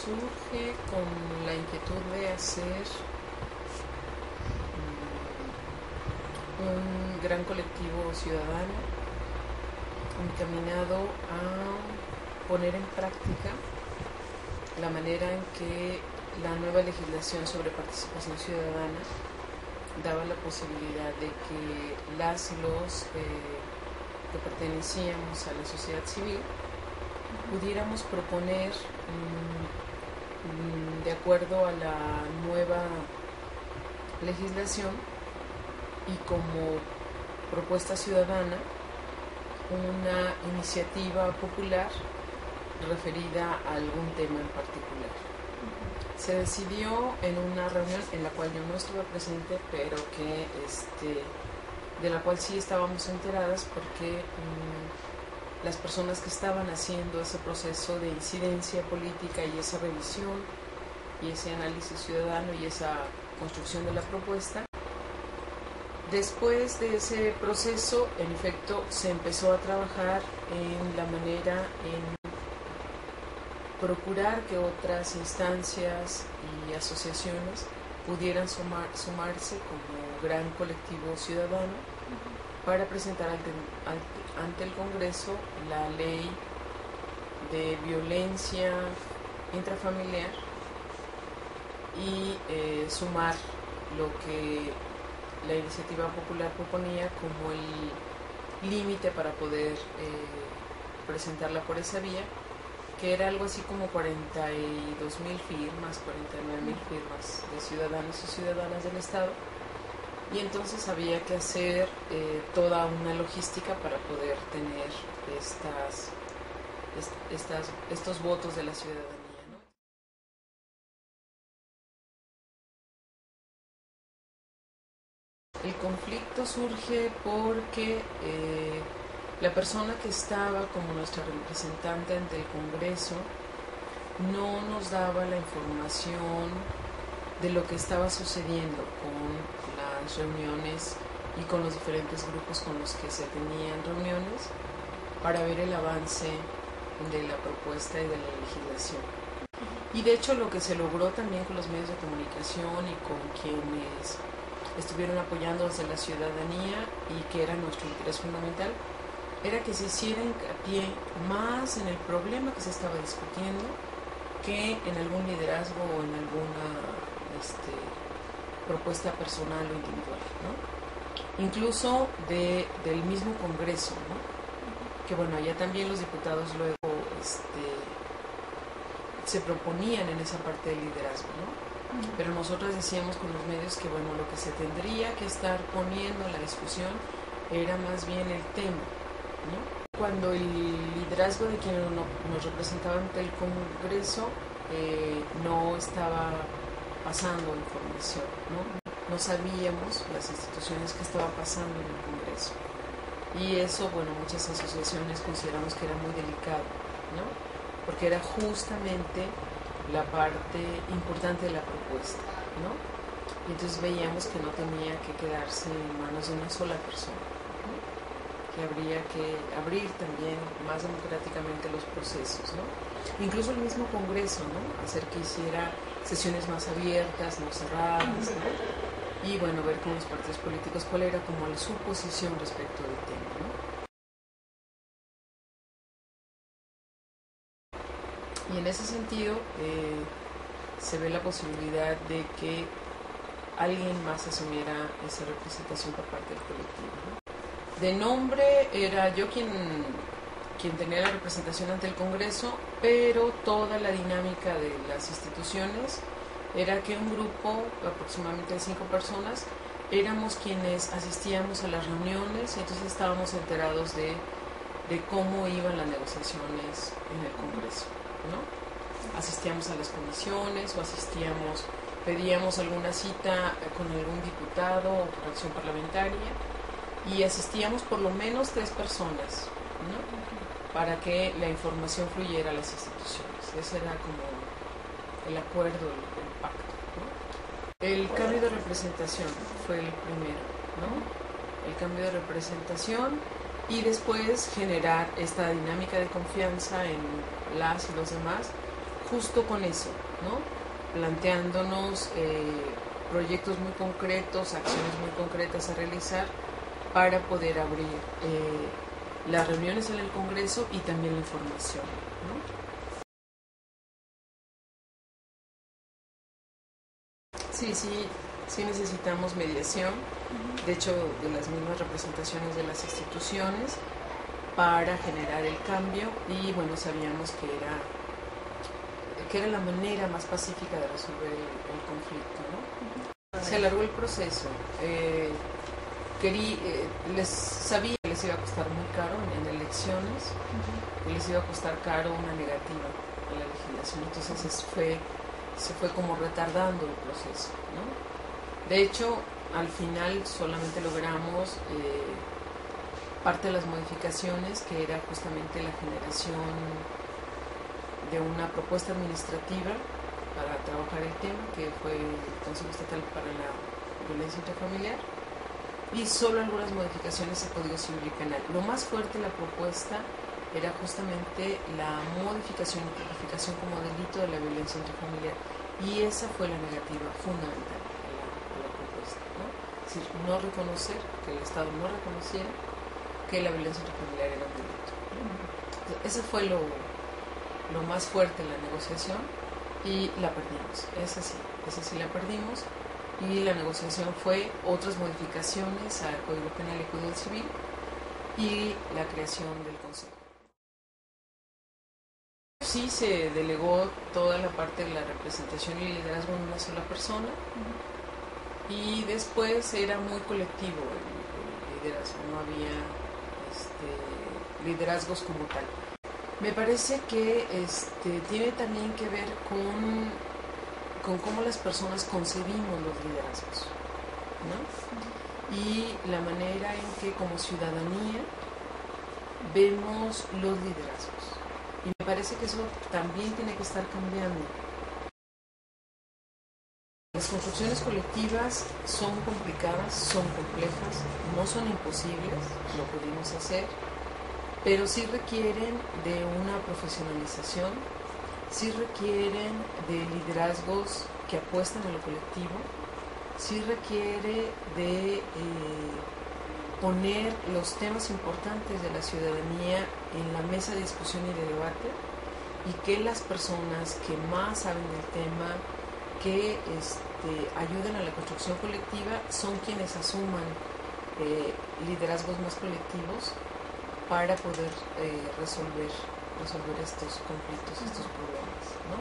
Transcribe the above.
surge con la inquietud de hacer un gran colectivo ciudadano encaminado a poner en práctica la manera en que la nueva legislación sobre participación ciudadana daba la posibilidad de que las y los que pertenecíamos a la sociedad civil pudiéramos proponer, de acuerdo a la nueva legislación y como propuesta ciudadana, una iniciativa popular referida a algún tema en particular. Se decidió en una reunión en la cual yo no estuve presente, pero que de la cual sí estábamos enteradas, porque las personas que estaban haciendo ese proceso de incidencia política y esa revisión y ese análisis ciudadano y esa construcción de la propuesta, después de ese proceso, en efecto, se empezó a trabajar en la manera en procurar que otras instancias y asociaciones pudieran sumarse como gran colectivo ciudadano para presentar ante el Congreso la ley de violencia intrafamiliar y sumar lo que la iniciativa popular proponía como el límite para poder presentarla por esa vía, que era algo así como 42,000 firmas, 49,000 firmas de ciudadanos y ciudadanas del Estado, y entonces había que hacer toda una logística para poder tener estos votos de la ciudadanía. El conflicto surge porque la persona que estaba como nuestra representante ante el Congreso no nos daba la información de lo que estaba sucediendo con las reuniones y con los diferentes grupos con los que se tenían reuniones para ver el avance de la propuesta y de la legislación. Y de hecho lo que se logró también con los medios de comunicación y con quienes estuvieron apoyando desde la ciudadanía y que era nuestro interés fundamental, era que se hiciera hincapié más en el problema que se estaba discutiendo que en algún liderazgo o en alguna propuesta personal o individual, ¿no? Incluso del mismo Congreso, ¿no? Que bueno, allá también los diputados luego se proponían en esa parte del liderazgo, ¿no? Pero nosotros decíamos con los medios que bueno, lo que se tendría que estar poniendo en la discusión era más bien el tema, ¿no? Cuando el liderazgo de quien nos representaba ante el Congreso no estaba pasando información, ¿no? No sabíamos las instituciones que estaba pasando en el Congreso. Y eso, bueno, muchas asociaciones consideramos que era muy delicado, ¿no? Porque era justamente la parte importante de la propuesta, ¿no? Y entonces veíamos que no tenía que quedarse en manos de una sola persona, ¿no? Que habría que abrir también más democráticamente los procesos, ¿no? Incluso el mismo Congreso, ¿no? Hacer que hiciera sesiones más abiertas, no cerradas, ¿no? Y bueno, ver con los partidos políticos cuál era como su posición respecto del tema, ¿no? Y en ese sentido se ve la posibilidad de que alguien más asumiera esa representación por parte del colectivo, ¿no? De nombre era yo quien tenía la representación ante el Congreso, pero toda la dinámica de las instituciones era que un grupo, aproximadamente de 5 personas, éramos quienes asistíamos a las reuniones y entonces estábamos enterados de cómo iban las negociaciones en el Congreso, ¿no? Asistíamos a las comisiones o pedíamos alguna cita con algún diputado o por acción parlamentaria y asistíamos por lo menos 3 personas, ¿no? Para que la información fluyera a las instituciones. Ese era como el acuerdo, el pacto, ¿no? El cambio de representación fue el primero, ¿no? El cambio de representación y después generar esta dinámica de confianza en las y los demás, justo con eso, ¿no? Planteándonos proyectos muy concretos, acciones muy concretas a realizar para poder abrir las reuniones en el Congreso y también la información, ¿no? Sí necesitamos mediación, de hecho de las mismas representaciones de las instituciones para generar el cambio, y bueno, sabíamos que era la manera más pacífica de resolver el conflicto, ¿no? Se alargó el proceso. Sabía que les iba a costar muy caro en elecciones, que les iba a costar caro una negativa a la legislación, entonces se fue como retardando el proceso, ¿no? De hecho, al final solamente logramos parte de las modificaciones, que era justamente la generación de una propuesta administrativa para trabajar el tema, que fue el Consejo Estatal para la Violencia Intrafamiliar, y solo algunas modificaciones a Código Civil y Penal. Lo más fuerte de la propuesta era justamente la modificación y tipificación como delito de la violencia intrafamiliar, y esa fue la negativa fundamental a la propuesta, ¿no? Es decir, no reconocer, que el Estado no reconociera que la violencia intrafamiliar era un delito, ¿no? Ese fue lo más fuerte en la negociación, y la perdimos, esa sí la perdimos, y la negociación fue otras modificaciones al Código Penal y Código Civil y la creación del Consejo. Sí se delegó toda la parte de la representación y liderazgo en una sola persona, y después era muy colectivo el liderazgo, no había liderazgos como tal. Me parece que tiene también que ver con cómo las personas concebimos los liderazgos, ¿no? Y la manera en que como ciudadanía vemos los liderazgos. Y me parece que eso también tiene que estar cambiando. Las construcciones colectivas son complicadas, son complejas, no son imposibles, lo pudimos hacer, pero sí requieren de una profesionalización, sí requieren de liderazgos que apuestan a lo colectivo, sí requiere de poner los temas importantes de la ciudadanía en la mesa de discusión y de debate, y que las personas que más saben del tema, que ayuden a la construcción colectiva, son quienes asuman liderazgos más colectivos para poder resolver estos conflictos, estos problemas, ¿no?